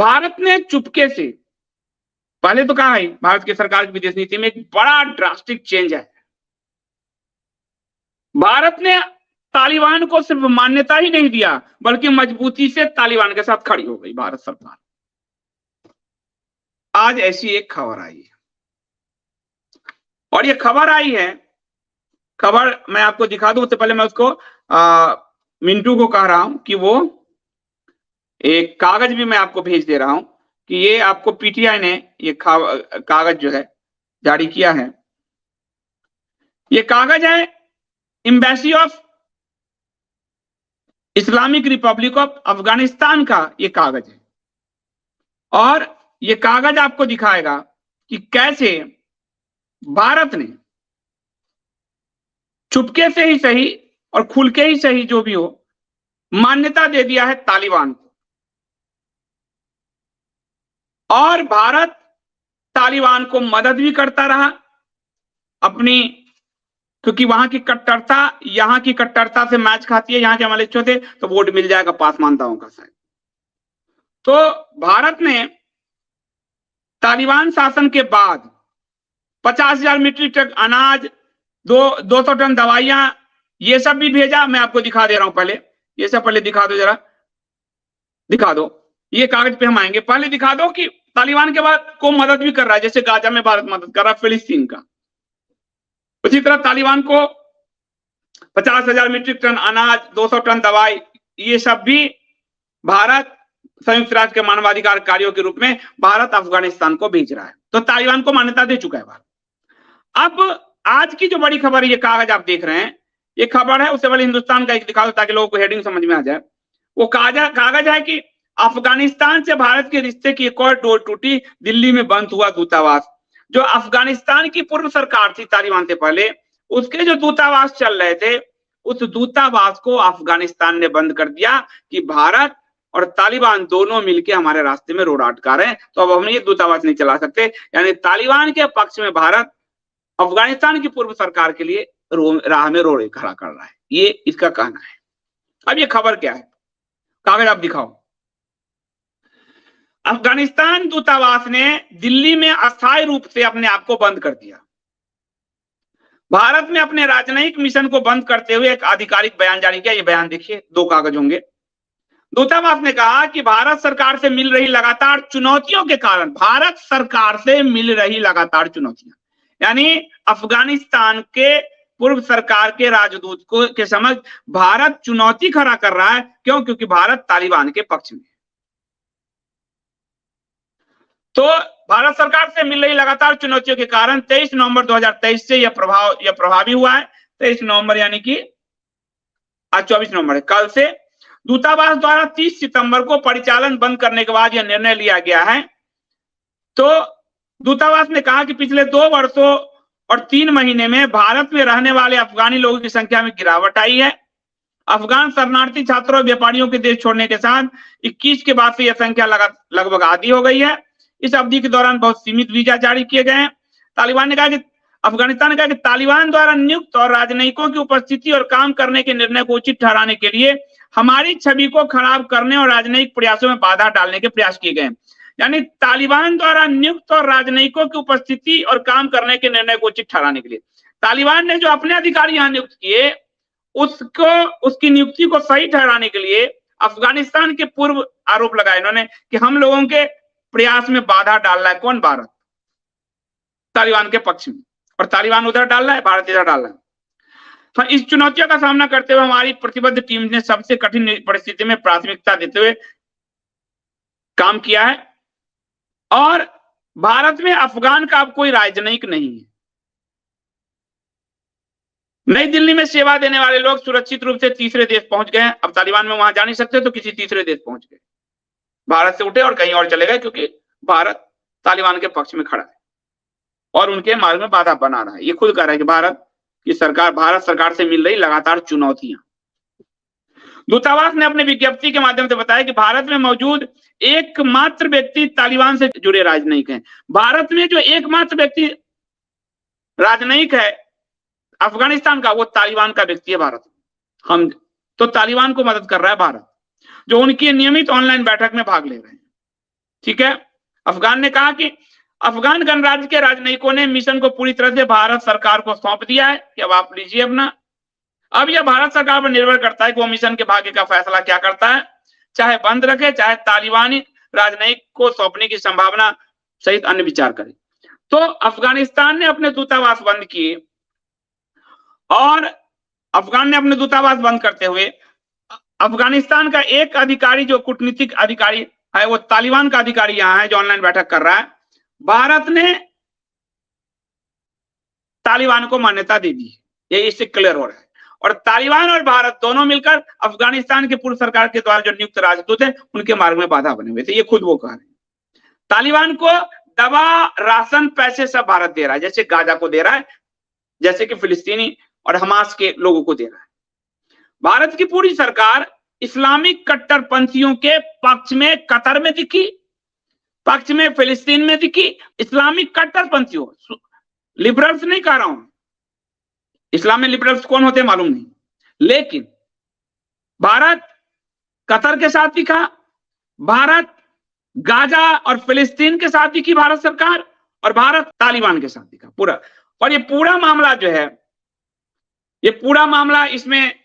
भारत ने चुपके से, पहले तो कहा है भारत की सरकार की विदेश नीति में एक बड़ा ड्रास्टिक चेंज है। भारत ने तालिबान को सिर्फ मान्यता ही नहीं दिया, बल्कि मजबूती से तालिबान के साथ खड़ी हो गई भारत सरकार। आज ऐसी एक खबर आई है, और ये खबर आई है, खबर मैं आपको दिखा दूं, उससे पहले मैं उसको मिंटू को कह रहा हूं कि वो एक कागज भी मैं आपको भेज दे रहा हूं कि ये आपको पीटीआई ने ये कागज जो है जारी किया है। ये कागज है embassy of Islamic Republic of Afghanistan का ये कागज है, और ये कागज आपको दिखाएगा कि कैसे भारत ने चुपके से ही सही और खुल के ही सही जो भी हो मान्यता दे दिया है तालिबान को, और भारत तालिबान को मदद भी करता रहा अपनी, क्योंकि वहां की कट्टरता यहां की कट्टरता से मैच खाती है। यहां के हमारे थे तो वोट मिल जाएगा पासमानताओं का शायद। तो भारत ने तालिबान शासन के बाद 50,000 मीट्रिक टन अनाज, 200 टन दवाइयां, ये सब भी भेजा। मैं आपको दिखा दे रहा हूं, पहले ये सब पहले दिखा दो, जरा दिखा दो, ये कागज पे हम आएंगे। पहले दिखा दो कि तालिबान के बाद को मदद भी कर रहा है, जैसे गाजा में भारत मदद कर रहा है फिलिस्तीन का, उसी तरह तालिबान को 50,000 मीट्रिक टन अनाज, 200 टन दवाई, ये सब भी भारत संयुक्त राष्ट्र के मानवाधिकार कार्यों के रूप में भारत अफगानिस्तान को भेज रहा है। तो तालिबान को मान्यता दे चुका है भारत। अब आज की जो बड़ी खबर है, ये कागज आप देख रहे हैं, ये खबर है, उससे पहले हिंदुस्तान का एक दिखा दो ताकि लोगों को हेडिंग समझ में आ जाए। वो कागज है कि अफगानिस्तान से भारत के रिश्ते की एक और डोर टूटी, दिल्ली में बंद हुआ दूतावास। जो अफगानिस्तान की पूर्व सरकार थी तालिबान से पहले, उसके जो दूतावास चल रहे थे, उस दूतावास को अफगानिस्तान ने बंद कर दिया कि भारत और तालिबान दोनों मिलकर हमारे रास्ते में रोड अटका रहे हैं, तो अब हम ये दूतावास नहीं चला सकते। यानी तालिबान के पक्ष में भारत अफगानिस्तान की पूर्व सरकार के लिए राह में रोड़े खड़ा कर रहा है, ये इसका कहना है। अब ये खबर क्या है, कागज आप दिखाओ। अफगानिस्तान दूतावास ने दिल्ली में अस्थायी रूप से अपने आप को बंद कर दिया। भारत में अपने राजनयिक मिशन को बंद करते हुए एक आधिकारिक बयान जारी किया। ये बयान देखिए, 2 कागज होंगे। दूतावास ने कहा कि भारत सरकार से मिल रही लगातार चुनौतियों के कारण, भारत सरकार से मिल रही लगातार चुनौतियां, यानी अफगानिस्तान के पूर्व सरकार के राजदूत को के समक्ष भारत चुनौती खड़ा कर रहा है। क्यों? क्योंकि भारत तालिबान के पक्ष में। तो भारत सरकार से मिल रही लगातार चुनौतियों के कारण 23 नवंबर 2023 से यह प्रभावी हुआ है। 23 नवंबर यानी कि आज 24 नवंबर है, कल से दूतावास द्वारा 30 सितंबर को परिचालन बंद करने के बाद यह निर्णय लिया गया है। तो दूतावास ने कहा कि पिछले 2 वर्षों और 3 महीने में भारत में रहने वाले अफगानी लोगों की संख्या में गिरावट आई है। अफगान शरणार्थी छात्रों और व्यापारियों के देश छोड़ने के साथ 21 के बाद से यह संख्या लगभग आधी हो गई है। इस अवधि के दौरान बहुत सीमित वीजा जारी किए गए हैं। तालिबान ने कहा कि अफगानिस्तान ने कहा कि तालिबान द्वारा नियुक्त और राजनयिकों की उपस्थिति और काम करने के निर्णय को उचित ठहराने के लिए हमारी छवि को खराब करने और राजनयिक प्रयासों में बाधा डालने के प्रयास किए गए। यानी तालिबान द्वारा नियुक्त और राजनयिकों की उपस्थिति और काम करने के निर्णय को उचित ठहराने के लिए तालिबान ने जो अपने अधिकारी यहाँ नियुक्त किए, उसकी नियुक्ति को सही ठहराने के लिए अफगानिस्तान के पूर्व आरोप लगाए इन्होंने कि हम लोगों के प्रयास में बाधा डाल रहा है। कौन? भारत, तालिबान के पक्ष में, और तालिबान उधर डाल रहा है, भारत इधर डाल रहा है। तो इस चुनौतियों का सामना करते हुए हमारी प्रतिबद्ध टीम ने सबसे कठिन परिस्थिति में प्राथमिकता देते हुए काम किया है, और भारत में अफगान का अब कोई राजनयिक नहीं है। नई दिल्ली में सेवा देने वाले लोग सुरक्षित रूप से तीसरे देश पहुंच गए हैं। अब तालिबान में वहां जा नहीं सकते, तो किसी तीसरे देश पहुंच गए, भारत से उठे और कहीं और चले गए, क्योंकि भारत तालिबान के पक्ष में खड़ा है और उनके मार्ग में बाधा बना रहा है। ये खुद कह रहा है कि भारत सरकार से मिल रही लगातार चुनौतियां। दूतावास ने अपने विज्ञप्ति के माध्यम से बताया कि भारत में मौजूद एकमात्र व्यक्ति तालिबान से जुड़े राजनयिक हैं। भारत में जो एकमात्र व्यक्ति राजनयिक है अफगानिस्तान का, वो तालिबान का व्यक्ति है भारत। हम तो तालिबान को मदद कर रहा है भारत, जो उनकी नियमित ऑनलाइन बैठक में भाग ले रहे हैं। ठीक है। अफगान ने कहा कि अफगान गणराज्य के राजनयिकों ने मिशन को पूरी तरह से भारत सरकार को सौंप दिया है कि अब आप लीजिए अपना। अब यह भारत सरकार पर निर्भर करता है कि वो मिशन के भाग्य का फैसला क्या करता है, चाहे बंद रखे, चाहे तालिबानी राजनयिक को सौंपने की संभावना सहित अन्य विचार करे। तो अफगानिस्तान ने अपने दूतावास बंद किए और अफगान ने अपने दूतावास बंद करते हुए अफगानिस्तान का एक अधिकारी जो कूटनीतिक अधिकारी है, वो तालिबान का अधिकारी यहां है जो ऑनलाइन बैठक कर रहा है, भारत ने तालिबान को मान्यता दे दी। ये इससे क्लियर हो रहा है। और तालिबान और भारत दोनों मिलकर अफगानिस्तान के पूर्व सरकार के द्वारा जो नियुक्त राजदूत हैं उनके मार्ग में बाधा बने हुए थे। ये खुद वो कह रहे हैं। तालिबान को दवा, राशन, पैसे सब भारत दे रहा है, जैसे गाजा को दे रहा है, जैसे कि फिलिस्तीनी और हमास के लोगों को दे रहा है। भारत की पूरी सरकार इस्लामिक कट्टरपंथियों के पक्ष में कतर में दिखी, पक्ष में फिलिस्तीन में दिखी। इस्लामिक कट्टरपंथियों, लिबरल्स नहीं कह रहा हूं, इस्लाम में लिबरल्स कौन होते मालूम नहीं, लेकिन भारत कतर के साथ दिखा, भारत गाजा और फिलिस्तीन के साथ दिखी भारत सरकार, और भारत तालिबान के साथ दिखा पूरा। और ये पूरा मामला जो है, ये पूरा मामला, इसमें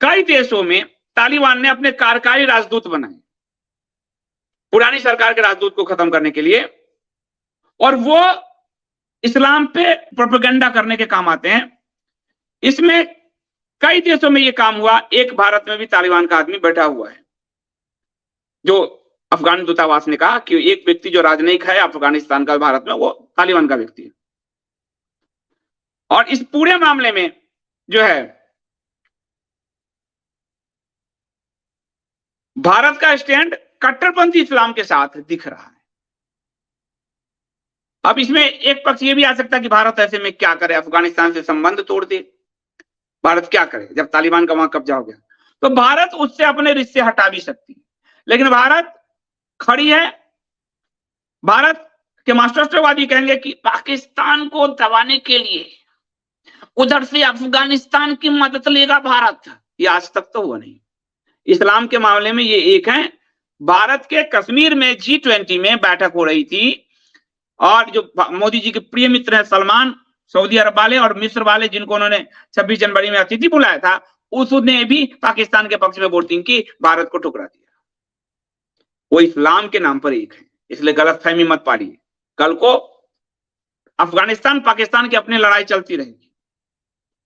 कई देशों में तालिबान ने अपने कार्यकारी राजदूत बनाए पुरानी सरकार के राजदूत को खत्म करने के लिए, और वो इस्लाम पे प्रोपेगेंडा करने के काम आते हैं। इसमें कई देशों में ये काम हुआ। एक भारत में भी तालिबान का आदमी बैठा हुआ है, जो अफगान दूतावास ने कहा कि एक व्यक्ति जो राजनयिक है अफगानिस्तान का भारत में, वो तालिबान का व्यक्ति है। और इस पूरे मामले में जो है भारत का स्टैंड कट्टरपंथी इस्लाम के साथ दिख रहा है। अब इसमें एक पक्ष ये भी आ सकता है कि भारत ऐसे में क्या करे, अफगानिस्तान से संबंध तोड़ दे। भारत क्या करे जब तालिबान का वहां कब्जा हो गया? तो भारत उससे अपने रिश्ते हटा भी सकती है, लेकिन भारत खड़ी है। भारत के मास्टरवादी कहेंगे कि पाकिस्तान को दबाने के लिए उधर से अफगानिस्तान की मदद लेगा भारत। ये आज तक तो हुआ नहीं। इस्लाम के मामले में ये एक है। भारत के कश्मीर में G20 में बैठक हो रही थी, और जो मोदी जी के प्रिय मित्र हैं सलमान, सऊदी अरब वाले और मिस्र वाले, जिनको उन्होंने 26 जनवरी में अतिथि बुलाया था, उसने भी पाकिस्तान के पक्ष में वोटिंग की, भारत को ठुकरा दिया। वो इस्लाम के नाम पर एक है, इसलिए गलतफहमी मत पालिए। कल को अफगानिस्तान पाकिस्तान की अपनी लड़ाई चलती रहेगी,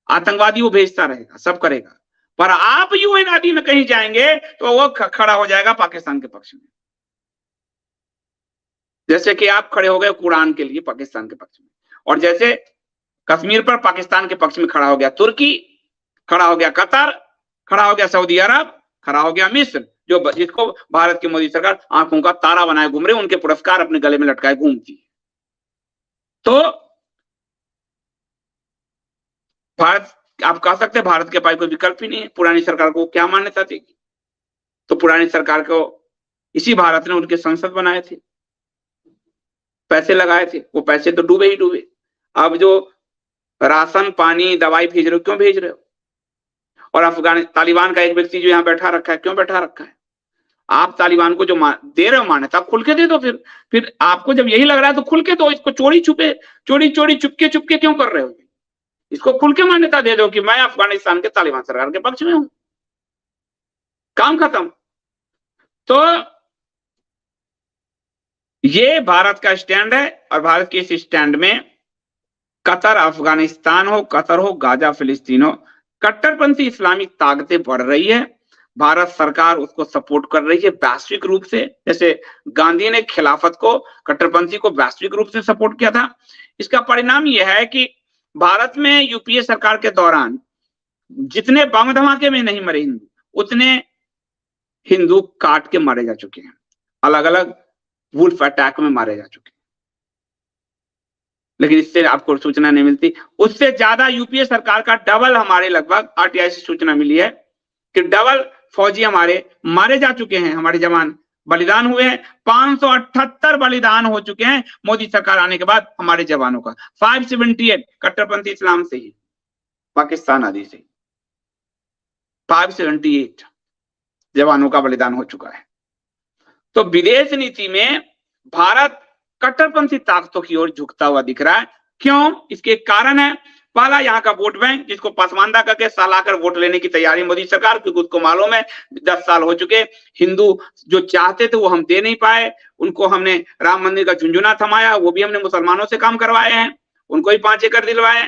आतंकवादी वो भेजता रहेगा, सब करेगा, पर आप यूएन आदि में कहीं जाएंगे तो वो खड़ा हो जाएगा पाकिस्तान के पक्ष में, जैसे कि आप खड़े हो गए कुरान के लिए पाकिस्तान के पक्ष में, और जैसे कश्मीर पर पाकिस्तान के पक्ष में खड़ा हो गया तुर्की, खड़ा हो गया कतर, खड़ा हो गया सऊदी अरब, खड़ा हो गया मिस्र, जो जिसको भारत की मोदी सरकार आंखों का तारा बनाए घूम रहे, उनके पुरस्कार अपने गले में लटकाए घूमती है। तो भारत, आप कह सकते हैं भारत के पास कोई विकल्प ही नहीं है, पुरानी सरकार को क्या मान्यता देगी? तो पुरानी सरकार को इसी भारत ने उनके संसद बनाए थे, पैसे लगाए थे, वो पैसे तो डूबे ही डूबे। अब जो राशन, पानी, दवाई भेज रहे हो, क्यों भेज रहे हो? और अफगान तालिबान का एक व्यक्ति जो यहाँ बैठा रखा है, क्यों बैठा रखा है? आप तालिबान को जो दे रहे हो मान्यता, खुल के दे दो। फिर आपको जब यही लग रहा है तो खुल के दो। इसको चोरी चुपके क्यों कर रहे हो? इसको खुल के मान्यता दे दो कि मैं अफगानिस्तान के तालिबान सरकार के पक्ष में हूं, काम खत्म। तो ये भारत का स्टैंड है, और भारत के इस स्टैंड में कतर अफगानिस्तान हो, कतर हो, गाजा फिलिस्तीन हो, कट्टरपंथी इस्लामिक ताकतें बढ़ रही है। भारत सरकार उसको सपोर्ट कर रही है वैश्विक रूप से, जैसे गांधी ने खिलाफत को, कट्टरपंथी को वैश्विक रूप से सपोर्ट किया था। इसका परिणाम यह है कि भारत में यूपीए सरकार के दौरान जितने बम धमाके में नहीं मरे हिंदू, उतने हिंदू काट के मारे जा चुके हैं, अलग अलग वुल्फ अटैक में मारे जा चुके हैं। लेकिन इससे आपको सूचना नहीं मिलती। उससे ज्यादा यूपीए सरकार का डबल, हमारे लगभग आरटीआई से सूचना मिली है कि डबल फौजी हमारे मारे जा चुके हैं, हमारे जवान बलिदान हुए हैं। 578 बलिदान हो चुके हैं मोदी सरकार आने के बाद हमारे जवानों का। 578 कट्टरपंथी इस्लाम से ही, पाकिस्तान आदि से 578 जवानों का बलिदान हो चुका है। तो विदेश नीति में भारत कट्टरपंथी ताकतों की ओर झुकता हुआ दिख रहा है। क्यों? इसके कारण है, पहला यहाँ का वोट बैंक, जिसको पसमानदा करके सहलाकर वोट लेने की तैयारी मोदी सरकार, क्योंकि उसको मालूम है 10 साल हो चुके, हिंदू जो चाहते थे वो हम दे नहीं पाए, उनको हमने राम मंदिर का झुंझुना थमाया, वो भी हमने मुसलमानों से काम करवाए हैं, उनको ही 5 एकड़ दिलवाए,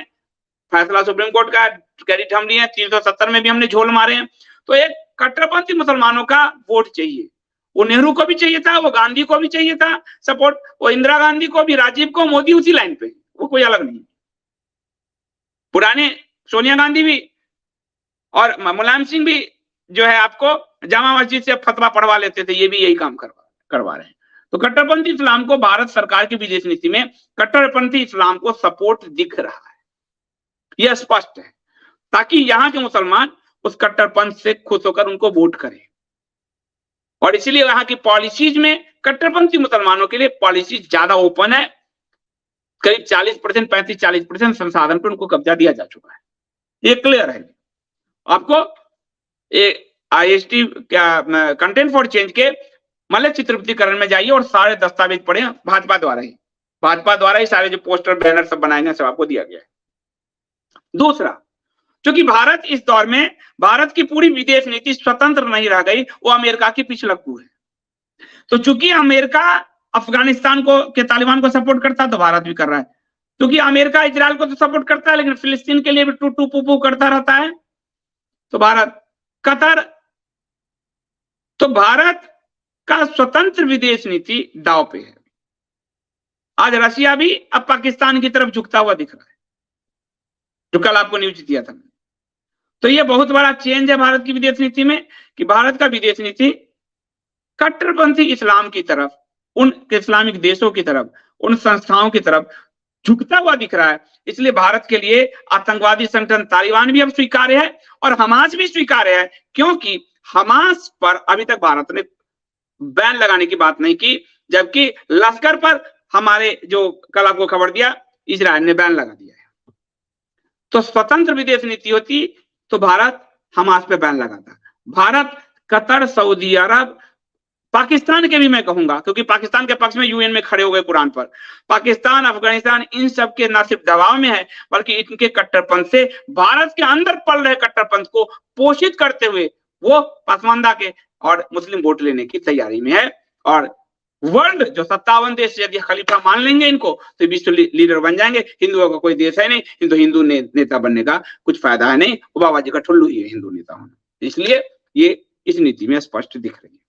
फैसला सुप्रीम कोर्ट का क्रेडिट हम लिए, 370 में भी हमने झोल मारे हैं। तो एक कट्टरपंथी मुसलमानों का वोट चाहिए, वो नेहरू को भी चाहिए था, वो गांधी को भी चाहिए था सपोर्ट, वो इंदिरा गांधी को भी, राजीव को, मोदी उसी लाइन पे, वो कोई अलग नहीं। पुराने सोनिया गांधी भी और मुलायम सिंह भी जो है आपको जामा मस्जिद से फतवा पढ़वा लेते थे, ये भी यही काम करवा रहे हैं। तो कट्टरपंथी इस्लाम को भारत सरकार की विदेश नीति में कट्टरपंथी इस्लाम को सपोर्ट दिख रहा है, यह स्पष्ट है, ताकि यहाँ के मुसलमान उस कट्टरपंथ से खुश होकर उनको वोट करें। और इसलिए यहाँ की पॉलिसीज में कट्टरपंथी मुसलमानों के लिए पॉलिसी ज्यादा ओपन है। करीब 40%, 35-40% संसाधन पर उनको कब्जा दिया जा चुका है, ये क्लियर है आपको। IST क्या कंटेंट फॉर चेंज के मल्ल चित्रपतिकरण में जाइए और सारे दस्तावेज पढ़े, भाजपा द्वारा ही सारे जो पोस्टर बैनर सब बनाए गए सब आपको दिया गया है। दूसरा, क्योंकि भारत इस दौर में, भारत की पूरी विदेश नीति स्वतंत्र नहीं रह गई, वो अमेरिका की पिछलग्गू है। तो चूंकि अमेरिका अफगानिस्तान को के तालिबान को सपोर्ट करता है, तो भारत भी कर रहा है। क्योंकि अमेरिका इजराइल को तो सपोर्ट करता है, लेकिन फिलिस्तीन के लिए भी टू टू पू पू करता रहता है, तो भारत, कतर, तो भारत का स्वतंत्र विदेश नीति दांव पे है। आज रशिया भी अब पाकिस्तान की तरफ झुकता हुआ दिख रहा है, जो कल आपको न्यूज दिया था। तो ये बहुत बड़ा चेंज है भारत की विदेश नीति में, कि भारत का विदेश नीति कट्टरपंथी इस्लाम की तरफ, उन इस्लामिक देशों की तरफ, उन संस्थाओं की तरफ झुकता हुआ दिख रहा है। इसलिए भारत के लिए आतंकवादी संगठन तालिबान भी अब स्वीकार्य है और हमास भी स्वीकार्य है, क्योंकि हमास पर अभी तक भारत ने बैन लगाने की बात नहीं की, जबकि लश्कर पर हमारे जो कल आपको खबर दिया, इजराइल ने बैन लगा दिया है। तो स्वतंत्र विदेश नीति होती तो भारत हमास पे बैन लगाता। भारत, कतर, सऊदी अरब, पाकिस्तान के भी मैं कहूंगा, क्योंकि पाकिस्तान के पक्ष में यूएन में खड़े हो गए कुरान पर, पाकिस्तान, अफगानिस्तान, इन सब के न सिर्फ दबाव में है, बल्कि इनके कट्टरपंथ से, भारत के अंदर पल रहे कट्टरपंथ को पोषित करते हुए वो पसमानदा के और मुस्लिम वोट लेने की तैयारी में है। और वर्ल्ड जो 57 देश यदि खलीफा मान लेंगे इनको, तो विश्व लीडर बन जाएंगे। हिंदुओं का कोई देश है नहीं, हिंदू नेता बनने का कुछ फायदा है नहीं, वो बाबा जी का ठुल्लू ही है हिंदू नेता होना। इसलिए ये इस नीति में स्पष्ट दिख रही है।